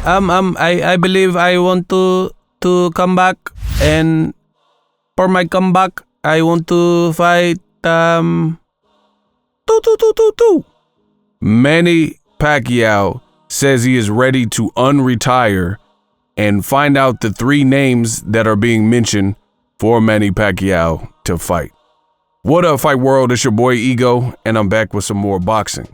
I believe I want to come back, and for my comeback, I want to fight two. Manny Pacquiao says he is ready to unretire and find out the 3 names that are being mentioned for Manny Pacquiao to fight. What up, Fight World? It's your boy Ego, and I'm back with some more boxing.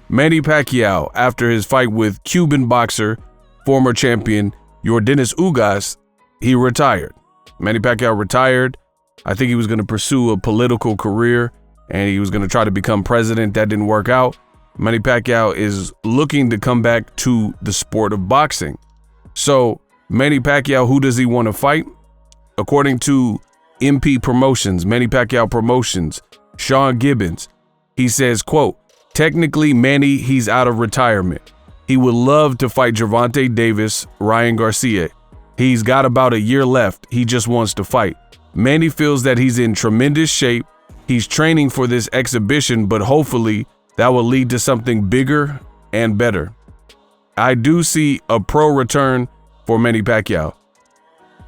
Manny Pacquiao, after his fight with Cuban boxer, former champion Yordenis Ugas, he retired. Manny Pacquiao retired. I think he was going to pursue a political career, and he was going to try to become president. That didn't work out. Manny Pacquiao is looking to come back to the sport of boxing. So, Manny Pacquiao, who does he want to fight? According to MP Promotions, Manny Pacquiao Promotions, Sean Gibbons, he says, quote, technically, Manny, he's out of retirement. He would love to fight Gervonta Davis, Ryan Garcia. He's got about a year left. He just wants to fight. Manny feels that he's in tremendous shape. He's training for this exhibition, but hopefully that will lead to something bigger and better. I do see a pro return for Manny Pacquiao.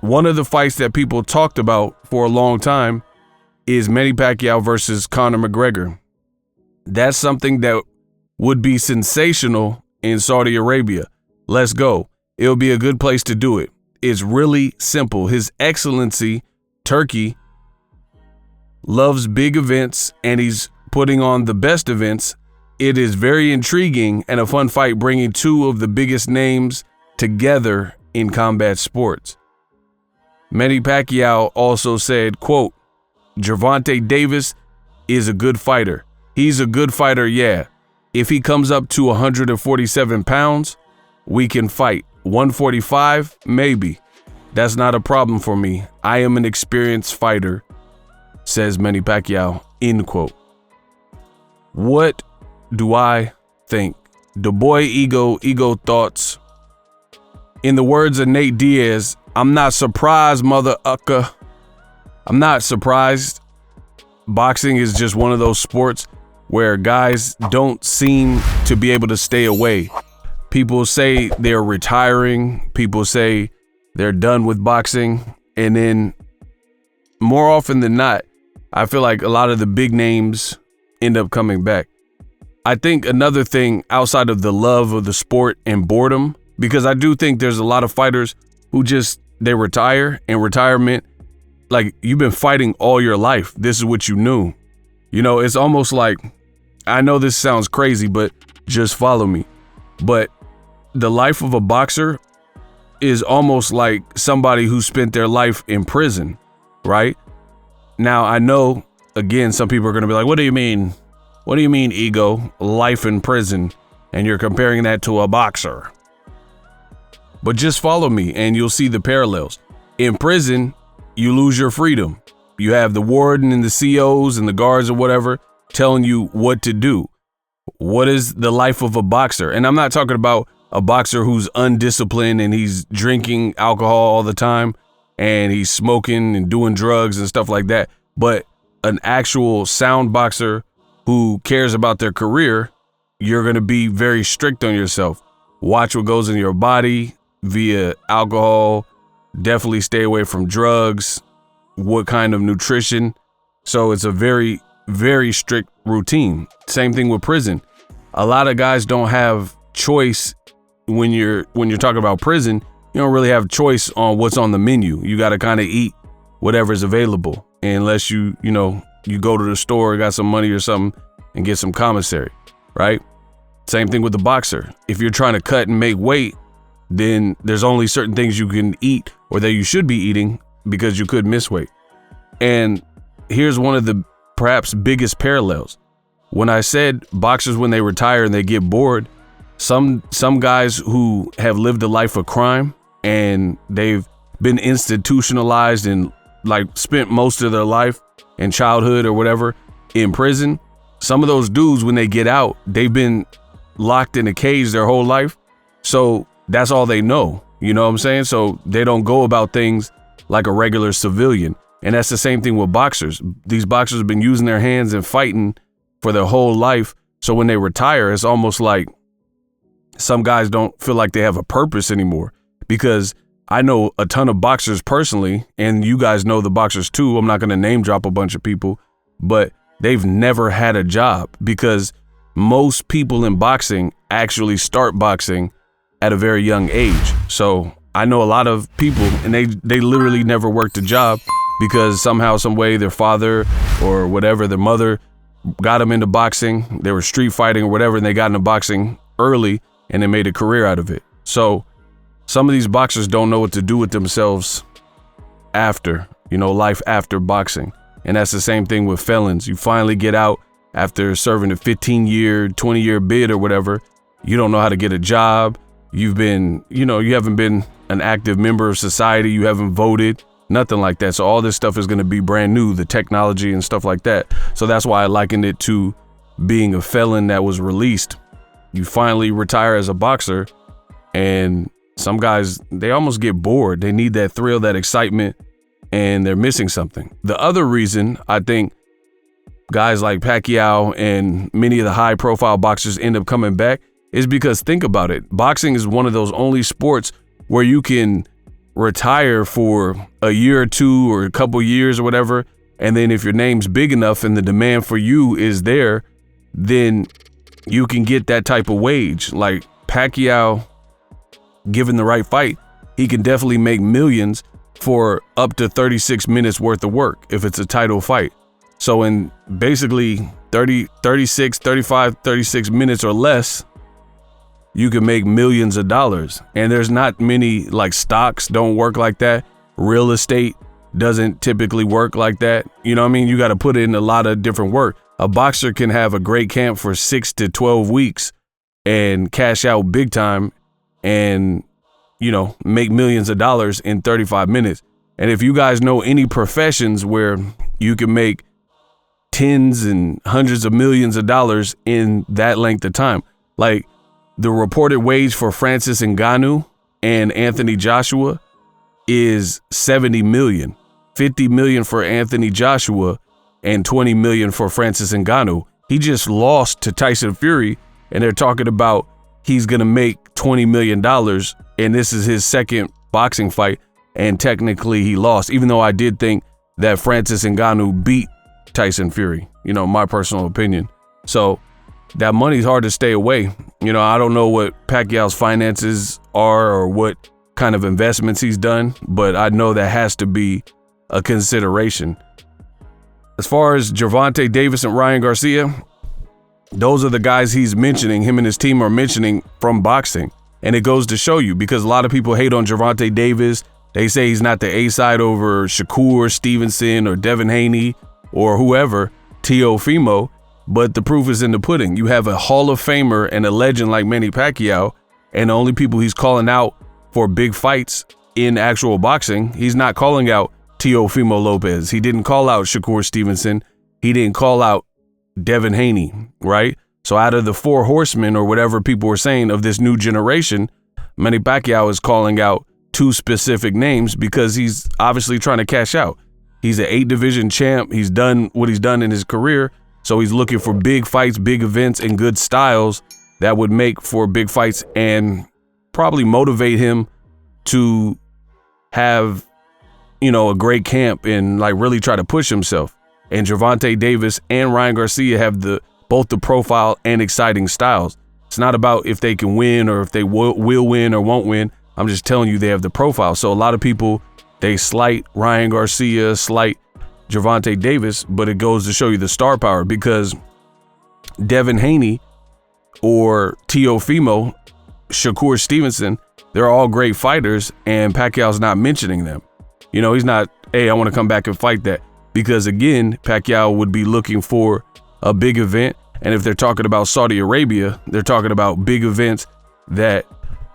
One of the fights that people talked about for a long time is Manny Pacquiao versus Conor McGregor. That's something that would be sensational in Saudi Arabia. Let's go. It'll be a good place to do it. It's really simple. His Excellency, Turkey, loves big events, and he's putting on the best events. It is very intriguing and a fun fight, bringing 2 of the biggest names together in combat sports. Manny Pacquiao also said, quote, Gervonta Davis is a good fighter. He's a good fighter, yeah. If he comes up to 147 pounds, we can fight. 145, maybe. That's not a problem for me. I am an experienced fighter, says Manny Pacquiao, end quote. What do I think? The boy Ego thoughts. In the words of Nate Diaz, I'm not surprised, mother ucker. I'm not surprised. Boxing is just one of those sports where guys don't seem to be able to stay away. People say they're retiring. People say they're done with boxing. And then more often than not, I feel like a lot of the big names end up coming back. I think another thing outside of the love of the sport and boredom, because I do think there's a lot of fighters who they retire, and retirement, like, you've been fighting all your life. This is what you knew. You know, it's almost like, I know this sounds crazy, but just follow me. But the life of a boxer is almost like somebody who spent their life in prison, right? Now, I know, again, some people are going to be like, what do you mean? What do you mean, Ego? Life in prison, and you're comparing that to a boxer. But just follow me and you'll see the parallels. In prison, you lose your freedom. You have the warden and the COs and the guards or whatever telling you what to do. What is the life of a boxer? And I'm not talking about a boxer who's undisciplined and he's drinking alcohol all the time and he's smoking and doing drugs and stuff like that. But an actual sound boxer who cares about their career, you're going to be very strict on yourself. Watch what goes in your body via alcohol. Definitely stay away from drugs. What kind of nutrition? So it's a very, very strict routine. Same thing with prison. A lot of guys don't have choice when you're talking about prison. You don't really have choice on what's on the menu. You got to kind of eat whatever's available, unless you go to the store, got some money or something, and get some commissary, right? Same thing with the boxer. If you're trying to cut and make weight, then there's only certain things you can eat or that you should be eating because you could miss weight. And here's one of the perhaps biggest parallels. When I said boxers, when they retire and they get bored, some guys who have lived a life of crime and they've been institutionalized and like spent most of their life in childhood or whatever in prison, some of those dudes, when they get out, they've been locked in a cage their whole life. So that's all they know. You know what I'm saying? So they don't go about things like a regular civilian. And that's the same thing with boxers. These boxers have been using their hands and fighting for their whole life. So when they retire, it's almost like some guys don't feel like they have a purpose anymore, because I know a ton of boxers personally, and you guys know the boxers too. I'm not going to name drop a bunch of people, but they've never had a job, because most people in boxing actually start boxing at a very young age. So I know a lot of people, and they literally never worked a job, because somehow, some way, their father or whatever, their mother got them into boxing. They were street fighting or whatever, and they got into boxing early and they made a career out of it. So some of these boxers don't know what to do with themselves after, life after boxing. And that's the same thing with felons. You finally get out after serving a 15-year, 20-year bid or whatever. You don't know how to get a job. You've been, you haven't been an active member of society. You haven't voted, nothing like that. So all this stuff is going to be brand new, the technology and stuff like that. So that's why I likened it to being a felon that was released. You finally retire as a boxer, and some guys, they almost get bored. They need that thrill, that excitement, and they're missing something. The other reason I think guys like Pacquiao and many of the high-profile boxers end up coming back is because, think about it, boxing is one of those only sports where you can retire for a year or two or a couple years or whatever, and then if your name's big enough and the demand for you is there, then you can get that type of wage. Like Pacquiao, given the right fight, he can definitely make millions for up to 36 minutes worth of work if it's a title fight. So in basically 36 minutes or less, you can make millions of dollars. And there's not many, like, stocks don't work like that. Real estate doesn't typically work like that. You know what I mean? You got to put in a lot of different work. A boxer can have a great camp for 6 to 12 weeks and cash out big time and, make millions of dollars in 35 minutes. And if you guys know any professions where you can make tens and hundreds of millions of dollars in that length of time, like the reported wage for Francis Ngannou and Anthony Joshua is 70 million, 50 million for Anthony Joshua and 20 million for Francis Ngannou. He just lost to Tyson Fury, and they're talking about he's going to make $20 million, and this is his second boxing fight, and technically he lost, even though I did think that Francis Ngannou beat Tyson Fury, my personal opinion. So that money's hard to stay away. I don't know what Pacquiao's finances are or what kind of investments he's done, but I know that has to be a consideration. As far as Gervonta Davis and Ryan Garcia, those are the guys he's mentioning, him and his team are mentioning from boxing. And it goes to show you, because a lot of people hate on Gervonta Davis. They say he's not the A-side over Shakur Stevenson or Devin Haney or whoever, Teofimo. But the proof is in the pudding. You have a Hall of Famer and a legend like Manny Pacquiao, and the only people he's calling out for big fights in actual boxing, he's not calling out Teofimo Lopez. He didn't call out Shakur Stevenson. He didn't call out Devin Haney, right? So out of the four horsemen or whatever people were saying of this new generation, Manny Pacquiao is calling out two specific names because he's obviously trying to cash out. He's an 8-division champ. He's done what he's done in his career. So he's looking for big fights, big events, and good styles that would make for big fights and probably motivate him to have, a great camp and like really try to push himself. And Gervonta Davis and Ryan Garcia have both the profile and exciting styles. It's not about if they can win or if they will win or won't win. I'm just telling you they have the profile. So a lot of people, they slight Ryan Garcia, slight Gervonta Davis, but it goes to show you the star power, because Devin Haney or Teofimo, Shakur Stevenson, they're all great fighters, and Pacquiao's not mentioning them. He's not, hey, I want to come back and fight that, because again, Pacquiao would be looking for a big event. And if they're talking about Saudi Arabia, they're talking about big events that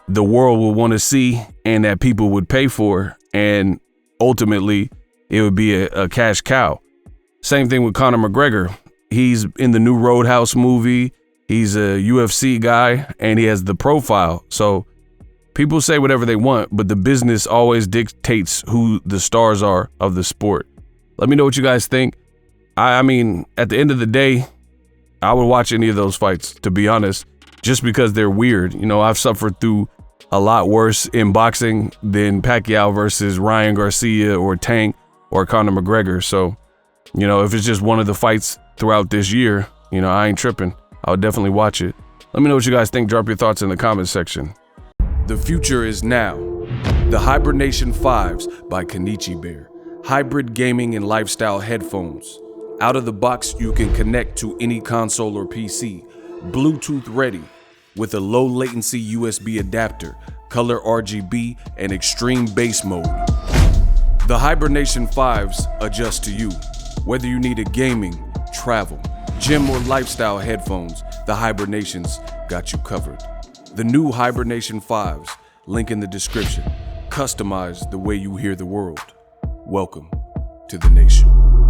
the world will want to see and that people would pay for. And ultimately, it would be a cash cow. Same thing with Conor McGregor. He's in the new Roadhouse movie. He's a UFC guy, and he has the profile. So people say whatever they want, but the business always dictates who the stars are of the sport. Let me know what you guys think. I mean, at the end of the day, I would watch any of those fights, to be honest. just because they're weird. You know, I've suffered through a lot worse in boxing than Pacquiao versus Ryan Garcia or Tank or Conor McGregor. So, you know, if it's just one of the fights throughout this year, you know, I ain't tripping. I'll definitely watch it. Let me know what you guys think. Drop your thoughts in the comment section. The future is now. The Hibernation 5s by Kenichi Bear. Hybrid gaming and lifestyle headphones. Out of the box, you can connect to any console or PC. Bluetooth ready with a low latency USB adapter, color RGB, and extreme bass mode. The Hibernation 5s adjust to you. Whether you need a gaming, travel, gym, or lifestyle headphones, the Hibernations got you covered. The new Hibernation 5s, link in the description. Customize the way you hear the world. Welcome to the nation.